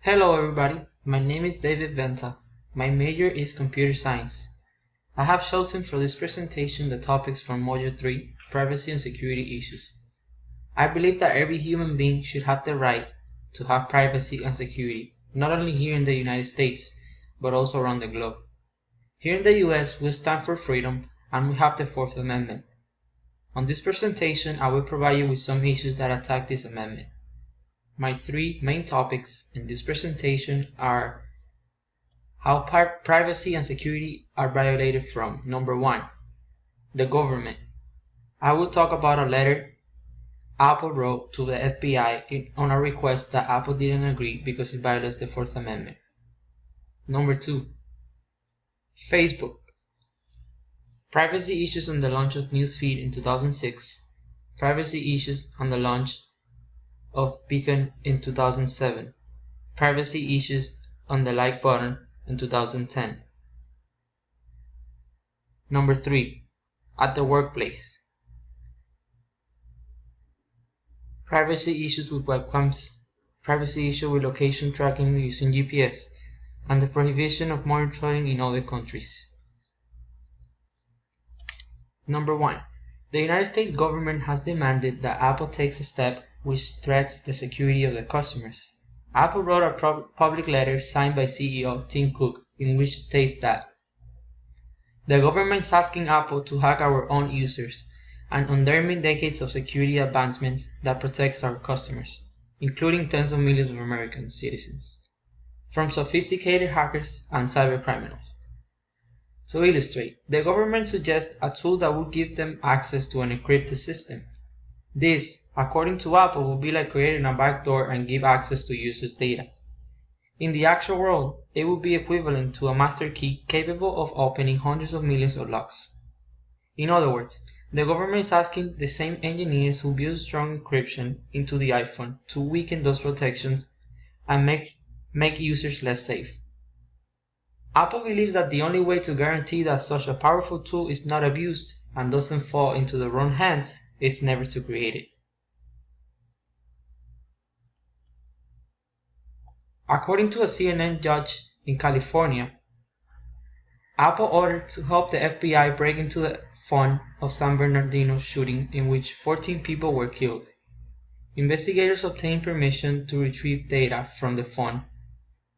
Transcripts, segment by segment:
Hello everybody, my name is David Venta. My major is computer science. I have chosen for this presentation the topics from Module 3, Privacy and Security Issues. I believe that every human being should have the right to have privacy and security, not only here in the United States, but also around the globe. Here in the US, we stand for freedom and we have the Fourth Amendment. On this presentation, I will provide you with some issues that attack this amendment. My three main topics in this presentation are how privacy and security are violated from. Number 1, the government. I will talk about a letter Apple wrote to the FBI on a request that Apple didn't agree because it violates the Fourth Amendment. Number 2, Facebook. Privacy issues on the launch of Newsfeed in 2006. Privacy issues on the launch of Beacon in 2007. Privacy issues on the like button in 2010. Number 3, at the workplace. Privacy issues with webcams, privacy issue with location tracking using GPS, and the prohibition of monitoring in other countries. Number 1, the United States government has demanded that Apple takes a step which threats the security of the customers. Apple wrote a public letter signed by CEO Tim Cook in which states that the government is asking Apple to hack our own users and undermine decades of security advancements that protects our customers, including tens of millions of American citizens, from sophisticated hackers and cybercriminals. To illustrate, the government suggests a tool that would give them access to an encrypted system. This, according to Apple, would be like creating a backdoor and give access to users' data. In the actual world, it would be equivalent to a master key capable of opening hundreds of millions of locks. In other words, the government is asking the same engineers who build strong encryption into the iPhone to weaken those protections and make users less safe. Apple believes that the only way to guarantee that such a powerful tool is not abused and doesn't fall into the wrong hands is never to create it. According to a CNN judge in California, Apple ordered to help the FBI break into the fund of San Bernardino shooting in which 14 people were killed. Investigators obtained permission to retrieve data from the fund,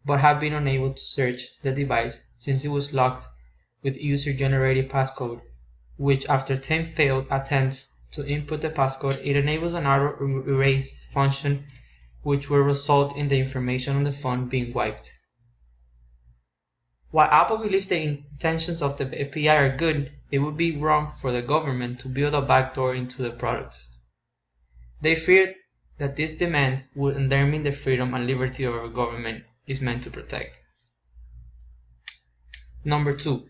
but have been unable to search the device since it was locked with user-generated passcode, which after 10 failed attempts to input the passcode, it enables an auto-erase function which will result in the information on the phone being wiped. While Apple believes the intentions of the FBI are good, it would be wrong for the government to build a backdoor into the products. They feared that this demand would undermine the freedom and liberty of our government is meant to protect. Number 2.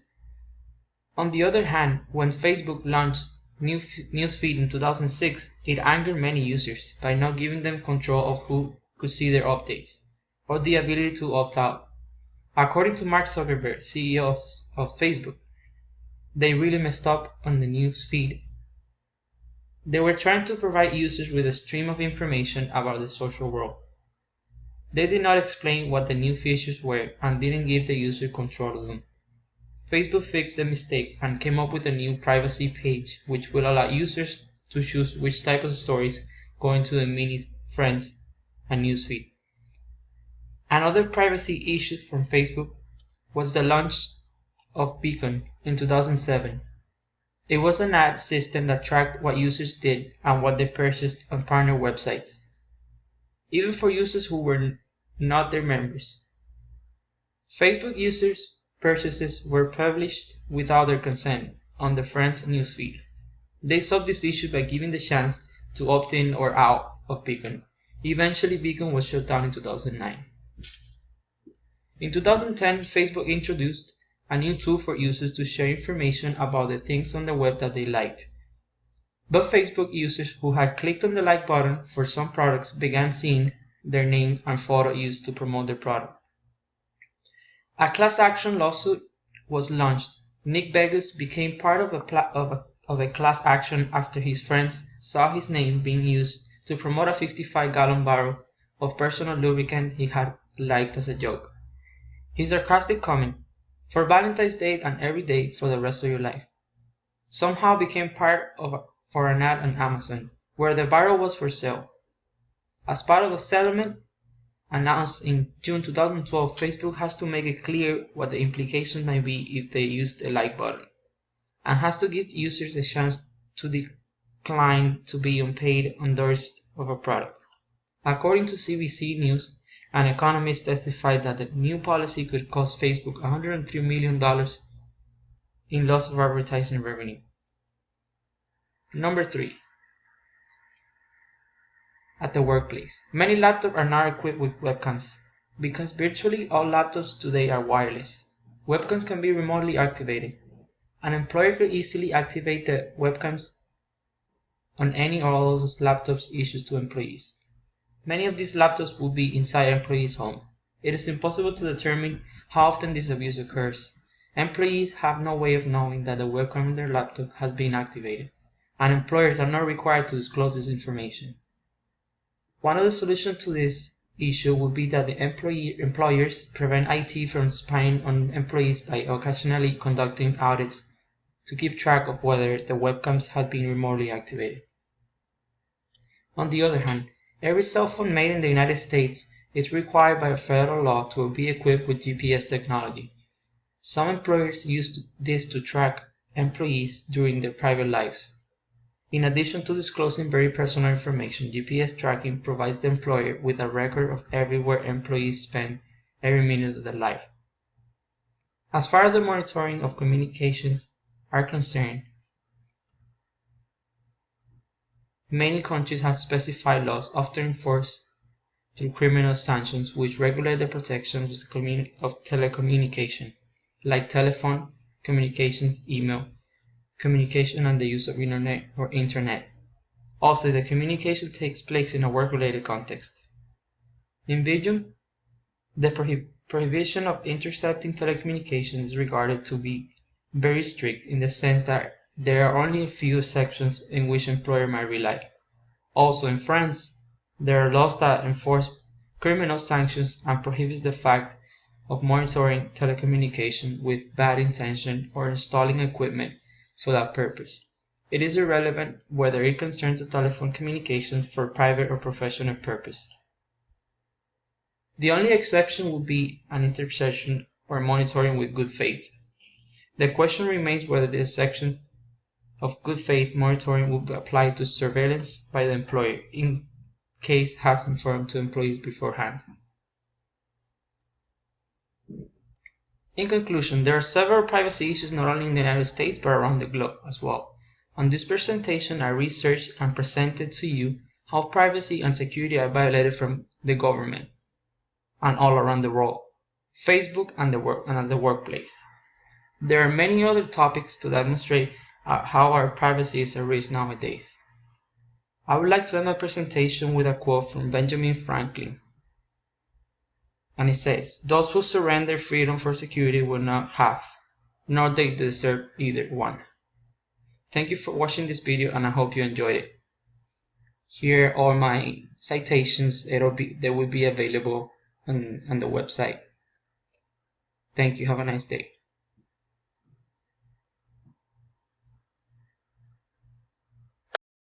On the other hand, when Facebook launched Newsfeed in 2006, it angered many users by not giving them control of who could see their updates, or the ability to opt out. According to Mark Zuckerberg, CEO of Facebook, they really messed up on the Newsfeed. They were trying to provide users with a stream of information about the social world. They did not explain what the new features were and didn't give the user control of them. Facebook fixed the mistake and came up with a new privacy page which will allow users to choose which type of stories go into the mini friends and newsfeed. Another privacy issue from Facebook was the launch of Beacon in 2007. It was an ad system that tracked what users did and what they purchased on partner websites, even for users who were not their members. Facebook users' purchases were published without their consent on the Friends newsfeed. They solved this issue by giving the chance to opt in or out of Beacon. Eventually, Beacon was shut down in 2009. In 2010, Facebook introduced a new tool for users to share information about the things on the web that they liked. But Facebook users who had clicked on the like button for some products began seeing their name and photo used to promote their product. A class action lawsuit was launched. Nick Vegas became part of a class action after his friends saw his name being used to promote a 55-gallon barrel of personal lubricant he had liked as a joke. His sarcastic comment, "For Valentine's Day and every day for the rest of your life," somehow became part of for an ad on Amazon, where the barrel was for sale. As part of a settlement announced in June 2012, Facebook has to make it clear what the implications might be if they use the like button, and has to give users a chance to decline to be unpaid endorsed of a product. According to CBC News, an economist testified that the new policy could cost Facebook $103 million in loss of advertising revenue. Number 3. At the workplace. Many laptops are now equipped with webcams. Because virtually all laptops today are wireless, webcams can be remotely activated. An employer could easily activate the webcams on any or all of those laptops issued to employees. Many of these laptops will be inside employees' home. It is impossible to determine how often this abuse occurs. Employees have no way of knowing that the webcam on their laptop has been activated, and employers are not required to disclose this information. One of the solutions to this issue would be that the employers prevent IT from spying on employees by occasionally conducting audits to keep track of whether the webcams had been remotely activated. On the other hand, every cell phone made in the United States is required by federal law to be equipped with GPS technology. Some employers use this to track employees during their private lives. In addition to disclosing very personal information, GPS tracking provides the employer with a record of everywhere employees spend every minute of their life. As far as the monitoring of communications are concerned, many countries have specified laws, often enforced through criminal sanctions, which regulate the protection of telecommunication, like telephone communications, email communication, and the use of internet. Also, the communication takes place in a work-related context. In Belgium, the prohibition of intercepting telecommunications is regarded to be very strict in the sense that there are only a few exceptions in which employer might rely. Also, in France, there are laws that enforce criminal sanctions and prohibits the fact of monitoring telecommunication with bad intention or installing equipment for that purpose. It is irrelevant whether it concerns the telephone communication for private or professional purpose. The only exception would be an interception or monitoring with good faith. The question remains whether the exception of good faith monitoring would apply to surveillance by the employer in case has informed to employees beforehand. In conclusion, there are several privacy issues not only in the United States but around the globe as well. On this presentation, I researched and presented to you how privacy and security are violated from the government and all around the world, Facebook and at the workplace. There are many other topics to demonstrate how our privacy is at risk nowadays. I would like to end my presentation with a quote from Benjamin Franklin. And it says, "Those who surrender freedom for security will not have, nor they deserve either one." Thank you for watching this video, and I hope you enjoyed it. Here are all my citations. They will be available on the website. Thank you. Have a nice day.